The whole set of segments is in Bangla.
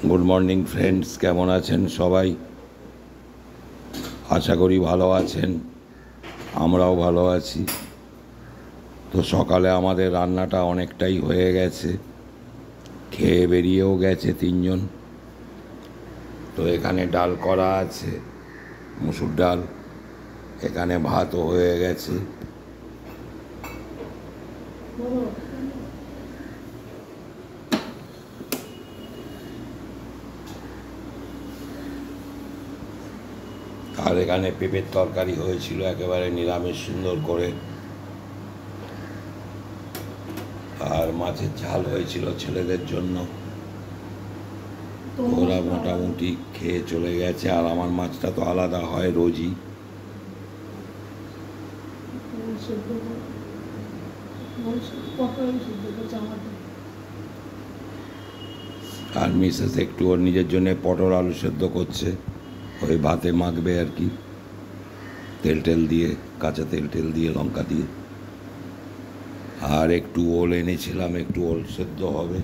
গুড মর্নিং ফ্রেন্ডস, কেমন আছেন সবাই? আশা করি ভালো আছেন, আমরাও ভালো আছি। তো সকালে আমাদের রান্নাটা অনেকটাই হয়ে গেছে, খেয়ে বেরিয়েও গেছে তিনজন। তো এখানে ডাল করা আছে, মুসুর ডাল, এখানে ভাতও হয়ে গেছে। আর এখানে পেঁপের তরকারি হয়েছিল, একেবারে নিরামিষ সুন্দর করে। আর মাছের ঝাল হয়েছিল ছেলেদের জন্য, ওরা মোটামুটি খেয়ে চলে গেছে। আর আমার মাছটা তো আলাদা হয় রোজই। আর মিসেস একটু ওর নিজের জন্য পটল আলু সেদ্ধ করছে, ওই ভাতে মাখবে আর কি, তেল দিয়ে, কাঁচা তেল দিয়ে, লঙ্কা দিয়ে। আর একটু ওল এনেছিলাম, একটু ওল সেদ্ধ হবে,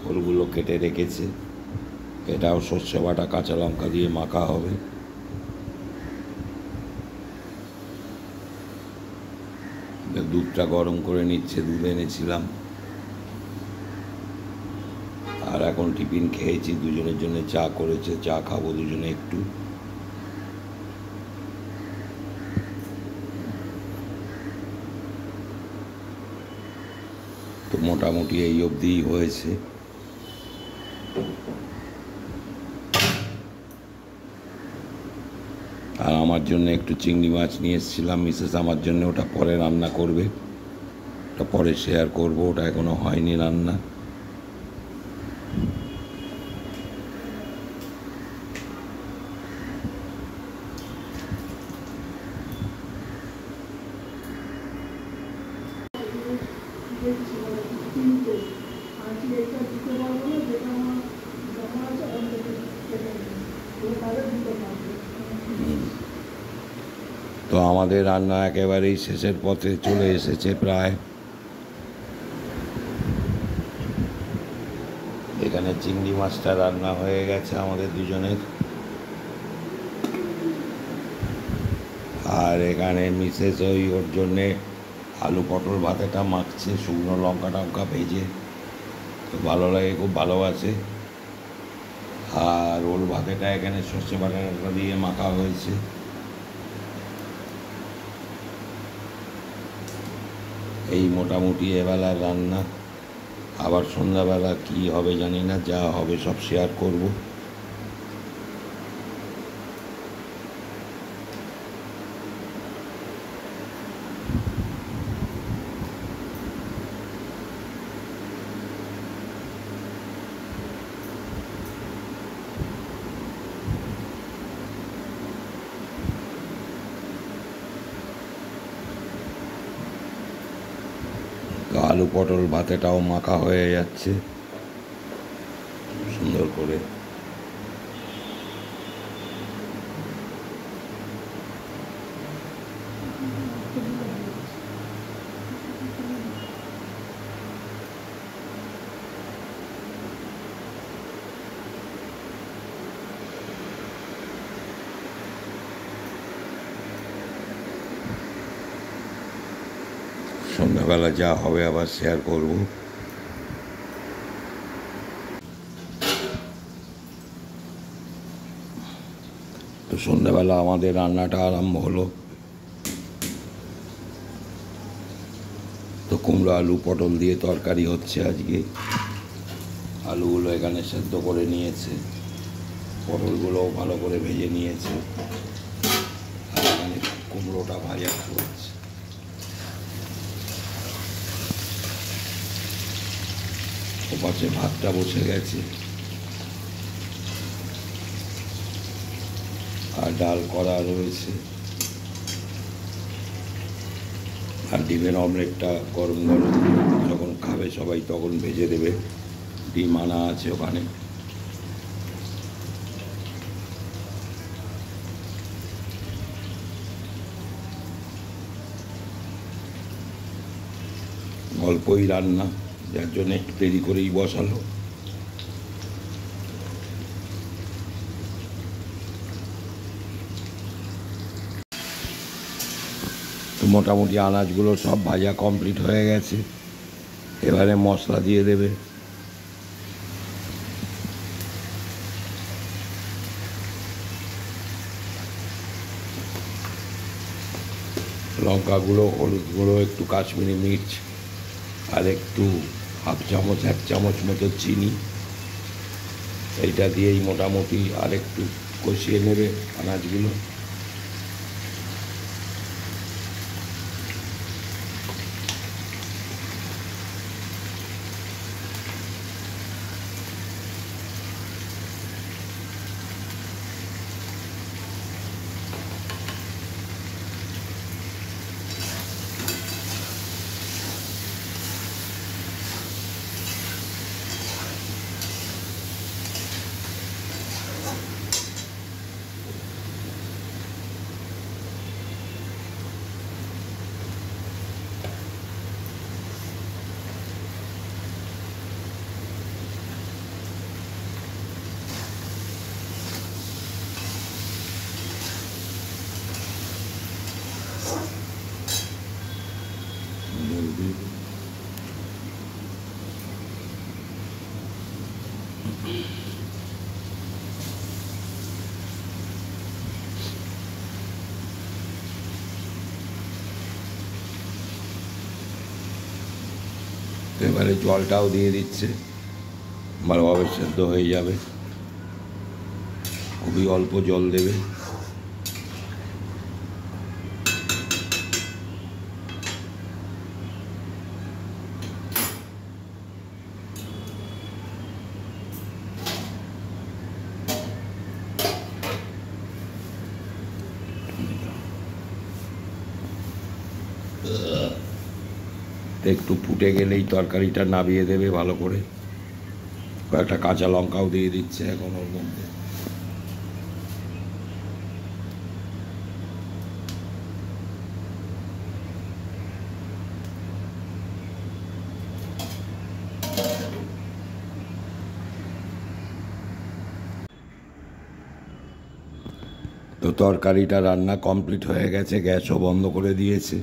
ওলগুলো কেটে রেখেছে। এটাও সর্ষে বাটা কাঁচা লঙ্কা দিয়ে মাখা হবে। দুধটা গরম করে নিচ্ছে, দুধ এনেছিলাম। আর এখন টিফিন খেয়েছি, দুজনের জন্য চা করেছে, চা খাবো দুজনে একটু। তো মোটামুটি এই অবধিই হয়েছে। আর আমার জন্য একটু চিংড়ি মাছ নিয়ে এসেছিলাম, মিসেস আমার জন্য ওটা পরে রান্না করবে, ওটা পরে শেয়ার করবো, ওটা এখনো হয়নি রান্না। তো আমাদের রান্না একেবারেই শেষের পথে চলে এসেছে প্রায়। এখানে চিংড়ি মাছটা রান্না হয়ে গেছে আমাদের দুজনের। আর এখানে মিসেস ওর জন্যে আলু পটল ভাতেটা মাখছে, শুকনো লঙ্কা টঙ্কা ভেজে, তো ভালো লাগে, খুব ভালোবাসে। আর ওর ভাতেটা এখানে সর্ষে বাটা দিয়ে মাখা হয়েছে। এই মোটামুটি এবেলার রান্না। আবার সন্ধ্যাবেলা কি হবে জানি না, যা হবে সব শেয়ার করব। তো আলু পটল ভাতেটাও মাখা হয়ে যাচ্ছে সুন্দর করে। সন্ধ্যাবেলা যা হবে আবার শেয়ার করব। তো সন্ধ্যাবেলা আমাদের রান্নাটা আরম্ভ হলো। তো কুমড়ো আলু পটল দিয়ে তরকারি হচ্ছে আজকে। আলুগুলো এখানে সেদ্ধ করে নিয়েছে, পটলগুলোও ভালো করে ভেজে নিয়েছে, আর এখানে কুমড়োটা ভাজা হচ্ছে। ওপাশে ভাতটা বসে গেছে, আর ডাল করা রয়েছে। আর ডিমের অমলেটটা গরম গরম যখন খাবে সবাই তখন ভেজে দেবে, ডিম আনা আছে ওখানে। অল্পই রান্না, যার জন্য একটু দেরি করেই বসালো। মোটামুটি আনাজগুলো সব ভাজা কমপ্লিট হয়ে গেছে। এবারে মশলা দিয়ে দেবে। লঙ্কা গুঁড়ো, হলুদ গুঁড়ো, একটু কাশ্মীরি মির্চ, আর একটু হাফ চামচ 1 চামচ মতো চিনি। এইটা দিয়েই মোটামুটি আর একটু কষিয়ে নেবে আনাজগুলো। এবারে জলটাও দিয়ে দিচ্ছে, ভালোভাবে সেদ্ধ হয়ে যাবে। খুবই অল্প জল দেবে। একটু ফুটে গেলেই তরকারিটা নামিয়ে দেবে ভালো করে। কয়েকটা কাঁচা লঙ্কাও দিয়ে দিচ্ছে এখন ওর মধ্যে। তো তরকারিটা রান্না কমপ্লিট হয়ে গেছে, গ্যাসও বন্ধ করে দিয়েছে।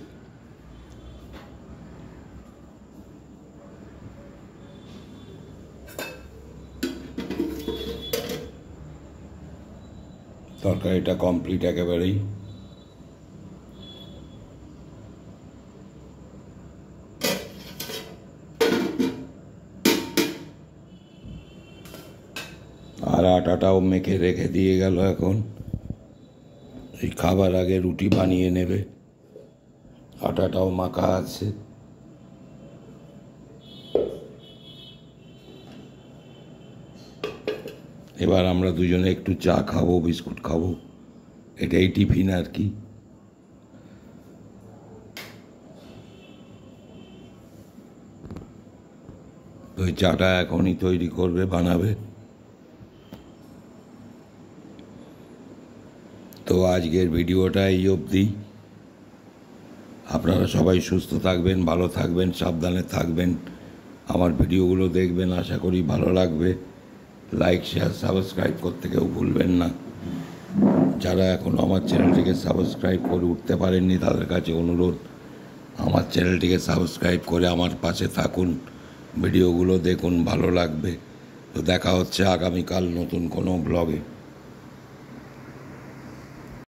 তরকারিটা কমপ্লিট একেবারেই। আর আটাটাও মেখে রেখে দিয়ে গেল। এখন এই খাবার আগে রুটি বানিয়ে নেবে। আটাটাও মাখা আছে। এবার আমরা দুজনে একটু চা খাবো, বিস্কুট খাবো, এটাই টিফিন আর কি। তো এই চাটা এখনই তৈরি করবে, বানাবে। তো আজকের ভিডিওটা এই অবধি। আপনারা সবাই সুস্থ থাকবেন, ভালো থাকবেন, সাবধানে থাকবেন। আমার ভিডিওগুলো দেখবেন, আশা করি ভালো লাগবে। লাইক, শেয়ার, সাবস্ক্রাইব করতে কেউ ভুলবেন না। যারা এখনও আমার চ্যানেলটিকে সাবস্ক্রাইব করে উঠতে পারেননি তাদের কাছে অনুরোধ, আমার চ্যানেলটিকে সাবস্ক্রাইব করে আমার পাশে থাকুন, ভিডিওগুলো দেখুন, ভালো লাগবে। তো দেখা হচ্ছে আগামীকাল নতুন কোনো ব্লগে।